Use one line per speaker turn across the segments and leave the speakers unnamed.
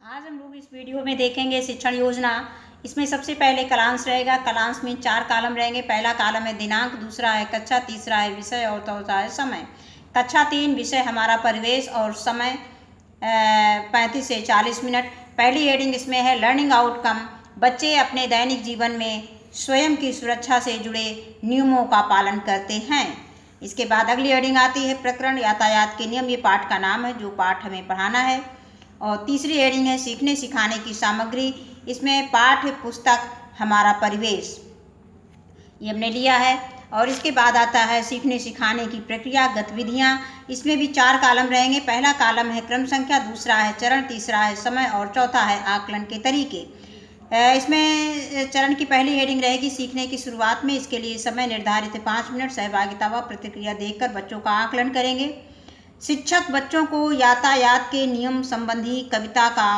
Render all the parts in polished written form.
आज हम लोग इस वीडियो में देखेंगे शिक्षण योजना। इसमें सबसे पहले कलांश रहेगा। कलांश में 4 कॉलम रहेंगे। पहला कॉलम है दिनांक, दूसरा है कक्षा, तीसरा है विषय और चौथा है समय। कक्षा 3 विषय हमारा परिवेश और समय 35 से 40 मिनट। पहली हेडिंग इसमें है लर्निंग आउटकम। बच्चे अपने दैनिक जीवन में स्वयं की सुरक्षा से जुड़े नियमों का पालन करते हैं। इसके बाद अगली हेडिंग आती है प्रकरण यातायात के नियम। ये पाठ का नाम है जो पाठ हमें पढ़ाना है। और तीसरी हेडिंग है सीखने सिखाने की सामग्री। इसमें पाठ्य पुस्तक हमारा परिवेश ये हमने लिया है। और इसके बाद आता है सीखने सिखाने की प्रक्रिया गतिविधियाँ। इसमें भी 4 कॉलम रहेंगे। पहला कॉलम है क्रम संख्या, दूसरा है चरण, तीसरा है समय और चौथा है आकलन के तरीके। इसमें चरण की पहली हेडिंग रहेगी सीखने की शुरुआत में। इसके लिए समय निर्धारित है 5 मिनट। सहभागिता व प्रतिक्रिया देखकर बच्चों का आकलन करेंगे। शिक्षक बच्चों को यातायात के नियम संबंधी कविता का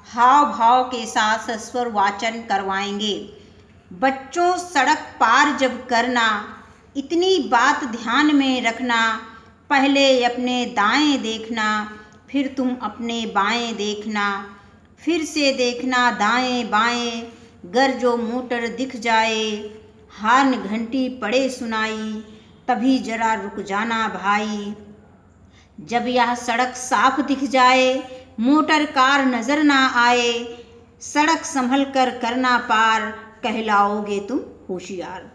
हाव भाव के साथ स्वर वाचन करवाएंगे। बच्चों सड़क पार जब करना, इतनी बात ध्यान में रखना, पहले अपने दाएं देखना, फिर तुम अपने बाएं देखना, फिर से देखना दाएं बाएं, गर जो मोटर दिख जाए, हार्न घंटी पड़े सुनाई, तभी जरा रुक जाना भाई। जब यह सड़क साफ दिख जाए, मोटर कार नजर ना आए, सड़क संभल कर करना पार, कहलाओगे तुम होशियार।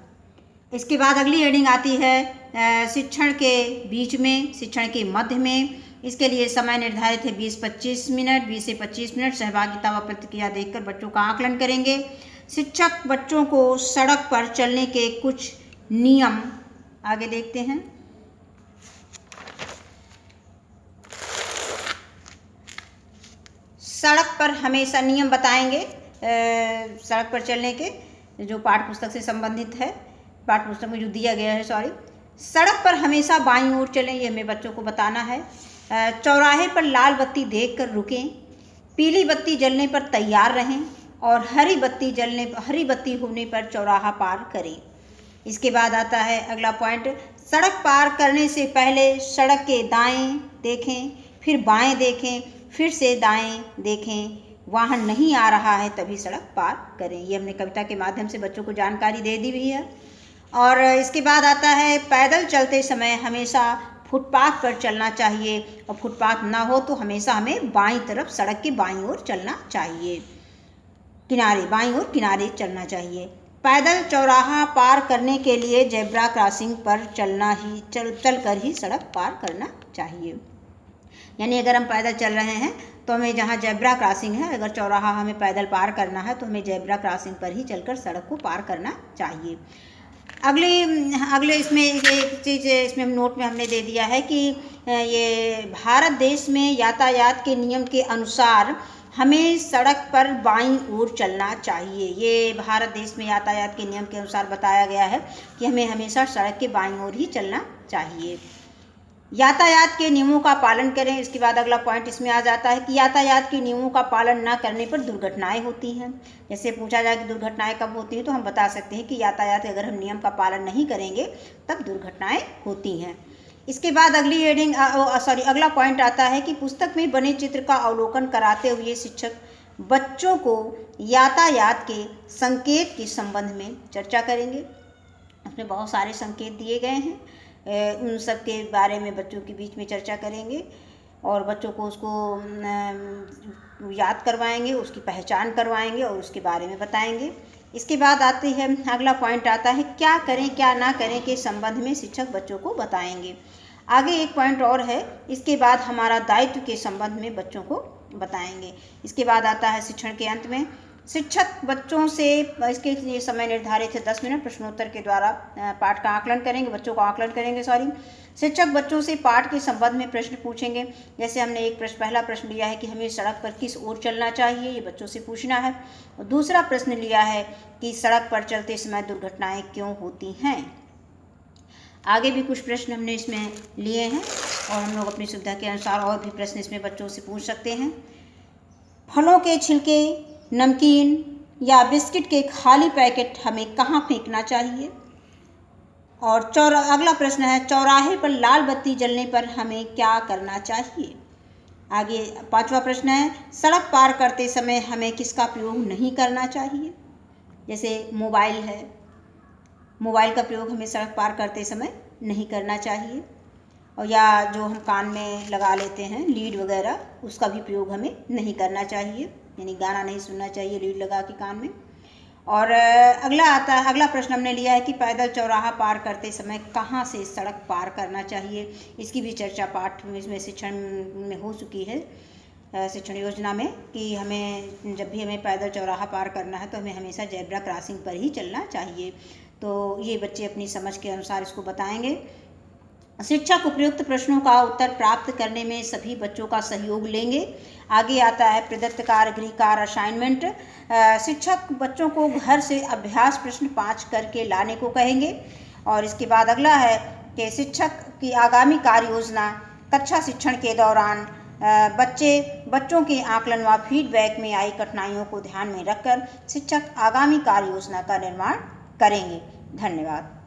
इसके बाद अगली हेडिंग आती है शिक्षण के बीच में, शिक्षण के मध्य में। इसके लिए समय निर्धारित है 20-25 मिनट। 20 से 25 मिनट। सहभागिता व प्रतिक्रिया देखकर बच्चों का आकलन करेंगे। शिक्षक बच्चों को सड़क पर चलने के कुछ नियम आगे देखते हैं। सड़क पर हमेशा नियम बताएंगे सड़क पर चलने के, जो पाठ्य पुस्तक से संबंधित है, पाठ्य पुस्तक में जो दिया गया है। सड़क पर हमेशा बाईं ओर चलें, ये हमें बच्चों को बताना है। चौराहे पर लाल बत्ती देखकर रुकें, पीली बत्ती जलने पर तैयार रहें और हरी बत्ती होने पर चौराहा पार करें। इसके बाद आता है अगला पॉइंट, सड़क पार करने से पहले सड़क के दाएं देखें, फिर बाएं देखें, फिर से दाएं देखें, वाहन नहीं आ रहा है तभी सड़क पार करें। ये हमने कविता के माध्यम से बच्चों को जानकारी दे दी हुई है। और इसके बाद आता है पैदल चलते समय हमेशा फुटपाथ पर चलना चाहिए और फुटपाथ ना हो तो हमेशा हमें बाईं तरफ, सड़क के बाईं ओर चलना चाहिए, बाईं ओर किनारे चलना चाहिए। पैदल चौराहा पार करने के लिए जेब्रा क्रॉसिंग पर चलकर ही सड़क पार करना चाहिए। यानी अगर हम पैदल चल रहे हैं तो हमें जहाँ जेब्रा क्रॉसिंग है, अगर चौराहा हमें पैदल पार करना है तो हमें जेब्रा क्रॉसिंग पर ही चलकर सड़क को पार करना चाहिए। अगले इसमें एक चीज़ इसमें नोट में हमने दे दिया है कि ये भारत देश में यातायात के नियम के अनुसार हमें सड़क पर बाईं ओर चलना चाहिए। ये भारत देश में यातायात के नियम के अनुसार बताया गया है कि हमें हमेशा सड़क के बाईं ओर ही चलना चाहिए। यातायात के नियमों का पालन करें। इसके बाद अगला पॉइंट इसमें आ जाता है कि यातायात के नियमों का पालन न करने पर दुर्घटनाएं होती हैं। जैसे पूछा जाए कि दुर्घटनाएं कब होती हैं, तो हम बता सकते हैं कि यातायात के अगर हम नियम का पालन नहीं करेंगे तब दुर्घटनाएं होती हैं। इसके बाद अगला पॉइंट आता है कि पुस्तक में बने चित्र का अवलोकन कराते हुए शिक्षक बच्चों को यातायात के संकेत के संबंध में चर्चा करेंगे। उसमें बहुत सारे संकेत दिए गए हैं, उन सब के बारे में बच्चों के बीच में चर्चा करेंगे और बच्चों को उसको याद करवाएंगे, उसकी पहचान करवाएंगे और उसके बारे में बताएंगे। इसके बाद आती है अगला पॉइंट आता है क्या करें क्या ना करें के संबंध में शिक्षक बच्चों को बताएंगे। आगे एक पॉइंट और है, इसके बाद हमारा दायित्व के संबंध में बच्चों को बताएंगे। इसके बाद आता है शिक्षण के अंत में शिक्षक बच्चों से, इसके लिए समय निर्धारित है 10 मिनट, प्रश्नोत्तर के द्वारा पाठ का आकलन करेंगे, बच्चों का आकलन करेंगे। शिक्षक बच्चों से पाठ के संबंध में प्रश्न पूछेंगे। जैसे हमने पहला प्रश्न लिया है कि हमें सड़क पर किस ओर चलना चाहिए, ये बच्चों से पूछना है। और दूसरा प्रश्न लिया है कि सड़क पर चलते समय दुर्घटनाएं क्यों होती हैं। आगे भी कुछ प्रश्न हमने इसमें लिए हैं और हम लोग अपनी सुविधा के अनुसार और भी प्रश्न इसमें बच्चों से पूछ सकते हैं। फलों के छिलके, नमकीन या बिस्किट के खाली पैकेट हमें कहाँ फेंकना चाहिए। और अगला प्रश्न है चौराहे पर लाल बत्ती जलने पर हमें क्या करना चाहिए। आगे 5वां प्रश्न है, सड़क पार करते समय हमें किसका प्रयोग नहीं करना चाहिए? जैसे मोबाइल है, मोबाइल का प्रयोग हमें सड़क पार करते समय नहीं करना चाहिए। और या जो हम कान में लगा लेते हैं लीड वगैरह, उसका भी प्रयोग हमें नहीं करना चाहिए, यानी गाना नहीं सुनना चाहिए लीड लगा के कान में। और अगला प्रश्न हमने लिया है कि पैदल चौराहा पार करते समय कहाँ से सड़क पार करना चाहिए। इसकी भी चर्चा पाठ में शिक्षण में हो चुकी है, शिक्षण योजना में, कि हमें जब भी हमें पैदल चौराहा पार करना है तो हमें हमेशा जेब्रा क्रॉसिंग पर ही चलना चाहिए। तो ये बच्चे अपनी समझ के अनुसार इसको बताएंगे। शिक्षक उपयुक्त प्रश्नों का उत्तर प्राप्त करने में सभी बच्चों का सहयोग लेंगे। आगे आता है प्रदत्त कार्य गृह कार्य असाइनमेंट। शिक्षक बच्चों को घर से अभ्यास प्रश्न 5 करके लाने को कहेंगे। और इसके बाद अगला है कि शिक्षक की आगामी कार्य योजना। कक्षा शिक्षण के दौरान बच्चों के आकलन व फीडबैक में आई कठिनाइयों को ध्यान में रखकर शिक्षक आगामी कार्य योजना का निर्माण करेंगे। धन्यवाद।